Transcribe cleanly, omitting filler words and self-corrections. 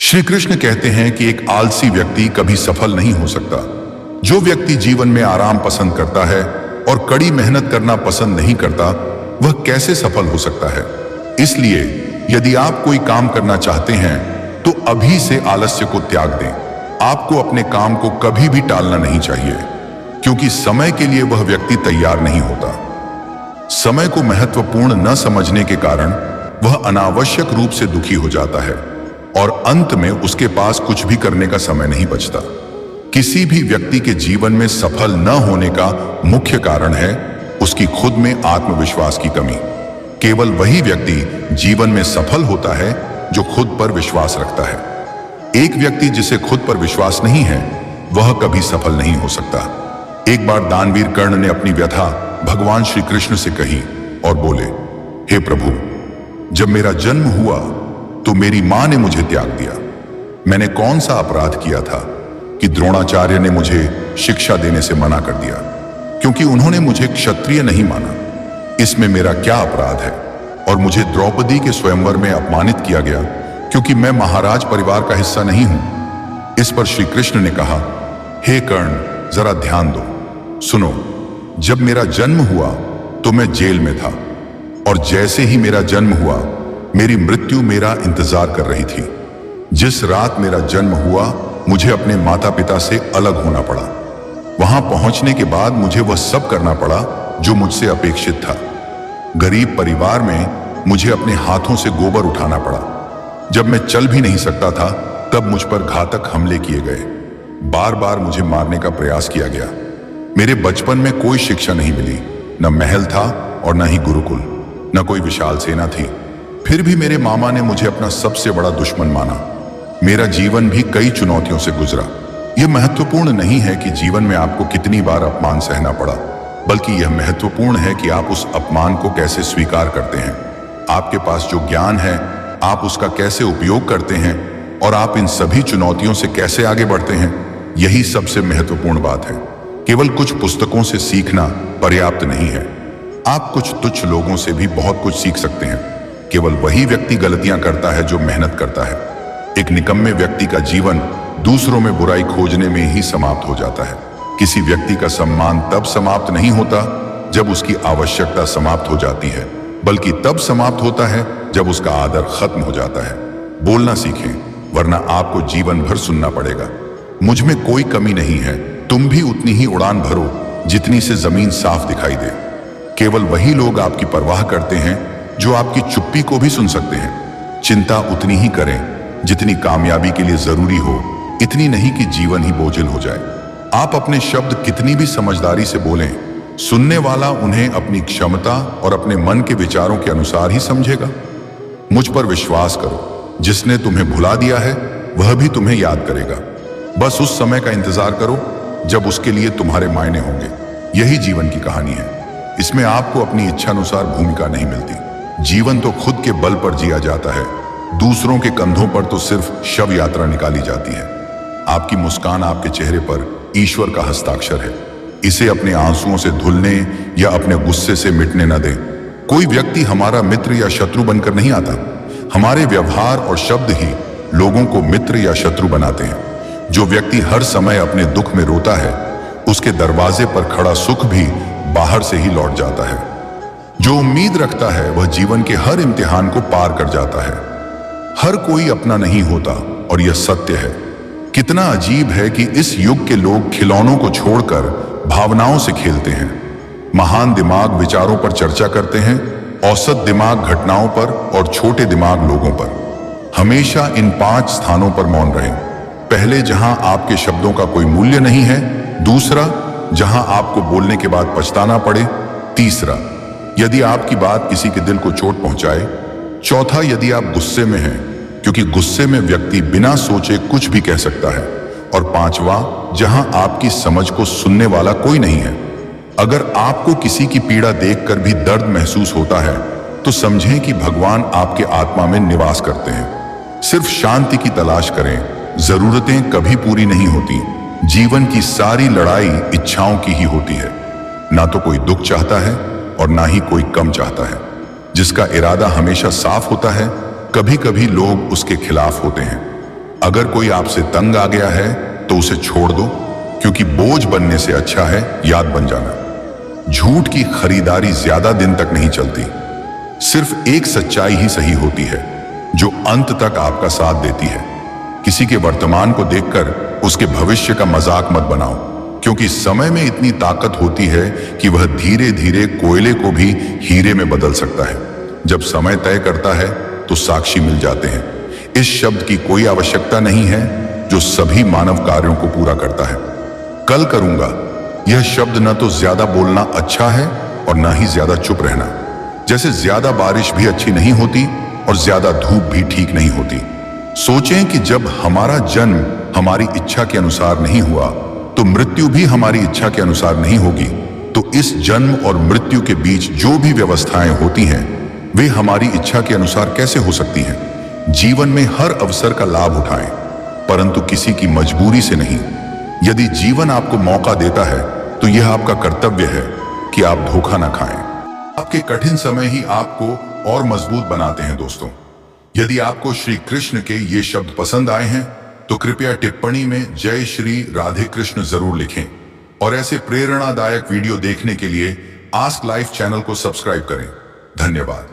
श्री कृष्ण कहते हैं कि एक आलसी व्यक्ति कभी सफल नहीं हो सकता। जो व्यक्ति जीवन में आराम पसंद करता है और कड़ी मेहनत करना पसंद नहीं करता, वह कैसे सफल हो सकता है। इसलिए यदि आप कोई काम करना चाहते हैं तो अभी से आलस्य को त्याग दें। आपको अपने काम को कभी भी टालना नहीं चाहिए, क्योंकि समय के लिए वह व्यक्ति तैयार नहीं होता। समय को महत्वपूर्ण न समझने के कारण वह अनावश्यक रूप से दुखी हो जाता है और अंत में उसके पास कुछ भी करने का समय नहीं बचता। किसी भी व्यक्ति के जीवन में सफल न होने का मुख्य कारण है उसकी खुद में आत्मविश्वास की कमी। केवल वही व्यक्ति जीवन में सफल होता है जो खुद पर विश्वास रखता है। एक व्यक्ति जिसे खुद पर विश्वास नहीं है, वह कभी सफल नहीं हो सकता। एक बार दानवीर कर्ण ने अपनी व्यथा भगवान श्री कृष्ण से कही और बोले, हे प्रभु, जब मेरा जन्म हुआ तो मेरी मां ने मुझे त्याग दिया। मैंने कौन सा अपराध किया था कि द्रोणाचार्य ने मुझे शिक्षा देने से मना कर दिया, क्योंकि उन्होंने मुझे क्षत्रिय नहीं माना। इसमें मेरा क्या अपराध है? और मुझे द्रौपदी के स्वयंवर में अपमानित किया गया क्योंकि मैं महाराज परिवार का हिस्सा नहीं हूं। इस पर श्री कृष्ण ने कहा, हे कर्ण, जरा ध्यान दो, सुनो। जब मेरा जन्म हुआ तो मैं जेल में था, और जैसे ही मेरा जन्म हुआ मेरी मृत्यु मेरा इंतजार कर रही थी। जिस रात मेरा जन्म हुआ मुझे अपने माता पिता से अलग होना पड़ा। वहां पहुंचने के बाद मुझे वह सब करना पड़ा जो मुझसे अपेक्षित था। गरीब परिवार में मुझे अपने हाथों से गोबर उठाना पड़ा। जब मैं चल भी नहीं सकता था तब मुझ पर घातक हमले किए गए। बार बार मुझे मारने का प्रयास किया गया। मेरे बचपन में कोई शिक्षा नहीं मिली, न महल था और न ही गुरुकुल, न कोई विशाल सेना थी। फिर भी मेरे मामा ने मुझे अपना सबसे बड़ा दुश्मन माना। मेरा जीवन भी कई चुनौतियों से गुजरा। यह महत्वपूर्ण नहीं है कि जीवन में आपको कितनी बार अपमान सहना पड़ा, बल्कि यह महत्वपूर्ण है कि आप उस अपमान को कैसे स्वीकार करते हैं। आपके पास जो ज्ञान है आप उसका कैसे उपयोग करते हैं और आप इन सभी चुनौतियों से कैसे आगे बढ़ते हैं, यही सबसे महत्वपूर्ण बात है। केवल कुछ पुस्तकों से सीखना पर्याप्त नहीं है। आप कुछ तुच्छ लोगों से भी बहुत कुछ सीख सकते हैं। केवल वही व्यक्ति गलतियां करता है जो मेहनत करता है। एक निकम्मे व्यक्ति का जीवन दूसरों में बुराई खोजने में ही समाप्त हो जाता है। किसी व्यक्ति का सम्मान तब समाप्त नहीं होता जब उसकी आवश्यकता समाप्त हो जाती है, बल्कि तब समाप्त होता है जब उसका आदर खत्म हो जाता है। बोलना सीखें, वरना आपको जीवन भर सुनना पड़ेगा। मुझ में कोई कमी नहीं है, तुम भी उतनी ही उड़ान भरो जितनी से जमीन साफ दिखाई दे। केवल वही लोग आपकी परवाह करते हैं जो आपकी चुप्पी को भी सुन सकते हैं। चिंता उतनी ही करें जितनी कामयाबी के लिए जरूरी हो, इतनी नहीं कि जीवन ही बोझिल हो जाए। आप अपने शब्द कितनी भी समझदारी से बोलें, सुनने वाला उन्हें अपनी क्षमता और अपने मन के विचारों के अनुसार ही समझेगा। मुझ पर विश्वास करो, जिसने तुम्हें भुला दिया है वह भी तुम्हें याद करेगा। बस उस समय का इंतजार करो जब उसके लिए तुम्हारे मायने होंगे। यही जीवन की कहानी है। इसमें आपको अपनी इच्छानुसार भूमिका नहीं मिलती। जीवन तो खुद के बल पर जिया जाता है, दूसरों के कंधों पर तो सिर्फ शव यात्रा निकाली जाती है। आपकी मुस्कान आपके चेहरे पर ईश्वर का हस्ताक्षर है। इसे अपने आंसुओं से धुलने या अपने गुस्से से मिटने न दें। कोई व्यक्ति हमारा मित्र या शत्रु बनकर नहीं आता। हमारे व्यवहार और शब्द ही लोगों को मित्र या शत्रु बनाते हैं। जो व्यक्ति हर समय अपने दुख में रोता है, उसके दरवाजे पर खड़ा सुख भी बाहर से ही लौट जाता है। जो उम्मीद रखता है वह जीवन के हर इम्तिहान को पार कर जाता है। हर कोई अपना नहीं होता और यह सत्य है। कितना अजीब है कि इस युग के लोग खिलौनों को छोड़कर भावनाओं से खेलते हैं। महान दिमाग विचारों पर चर्चा करते हैं, औसत दिमाग घटनाओं पर और छोटे दिमाग लोगों पर। हमेशा इन 5 स्थानों पर मौन रहें। पहले, जहां आपके शब्दों का कोई मूल्य नहीं है। दूसरा, जहां आपको बोलने के बाद पछताना पड़े। तीसरा, यदि आपकी बात किसी के दिल को चोट पहुंचाए। चौथा, यदि आप गुस्से में हैं, क्योंकि गुस्से में व्यक्ति बिना सोचे कुछ भी कह सकता है। और पांचवा, जहां आपकी समझ को सुनने वाला कोई नहीं है। अगर आपको किसी की पीड़ा देखकर भी दर्द महसूस होता है तो समझें कि भगवान आपके आत्मा में निवास करते हैं। सिर्फ शांति की तलाश करें। जरूरतें कभी पूरी नहीं होती। जीवन की सारी लड़ाई इच्छाओं की ही होती है। ना तो कोई दुख चाहता है और ना ही कोई कम चाहता है। जिसका इरादा हमेशा साफ होता है, कभी कभी लोग उसके खिलाफ होते हैं। अगर कोई आपसे तंग आ गया है तो उसे छोड़ दो, क्योंकि बोझ बनने से अच्छा है याद बन जाना। झूठ की खरीदारी ज्यादा दिन तक नहीं चलती। सिर्फ एक सच्चाई ही सही होती है, जो अंत तक आपका साथ देती है। किसी के वर्तमान को देखकर उसके भविष्य का मजाक मत बनाओ, क्योंकि समय में इतनी ताकत होती है कि वह धीरे धीरे कोयले को भी हीरे में बदल सकता है। जब समय तय करता है तो साक्षी मिल जाते हैं। इस शब्द की कोई आवश्यकता नहीं है, जो सभी मानव कार्यों को पूरा करता है। कल करूंगा, यह शब्द न तो ज्यादा बोलना अच्छा है और न ही ज्यादा चुप रहना। जैसे ज्यादा बारिश भी अच्छी नहीं होती और ज्यादा धूप भी ठीक नहीं होती। सोचें कि जब हमारा जन्म हमारी इच्छा के अनुसार नहीं हुआ, तो मृत्यु भी हमारी इच्छा के अनुसार नहीं होगी। तो इस जन्म और मृत्यु के बीच जो भी व्यवस्थाएं होती हैं, वे हमारी इच्छा के अनुसार कैसे हो सकती हैं? जीवन में हर अवसर का लाभ उठाएं, परंतु किसी की मजबूरी से नहीं। यदि जीवन आपको मौका देता है तो यह आपका कर्तव्य है कि आप धोखा ना खाएं। आपके कठिन समय ही आपको और मजबूत बनाते हैं दोस्तों। यदि आपको श्री कृष्ण के ये शब्द पसंद आए हैं तो कृपया टिप्पणी में जय श्री राधे कृष्ण जरूर लिखें। और ऐसे प्रेरणादायक वीडियो देखने के लिए आस्क लाइफ चैनल को सब्सक्राइब करें। धन्यवाद।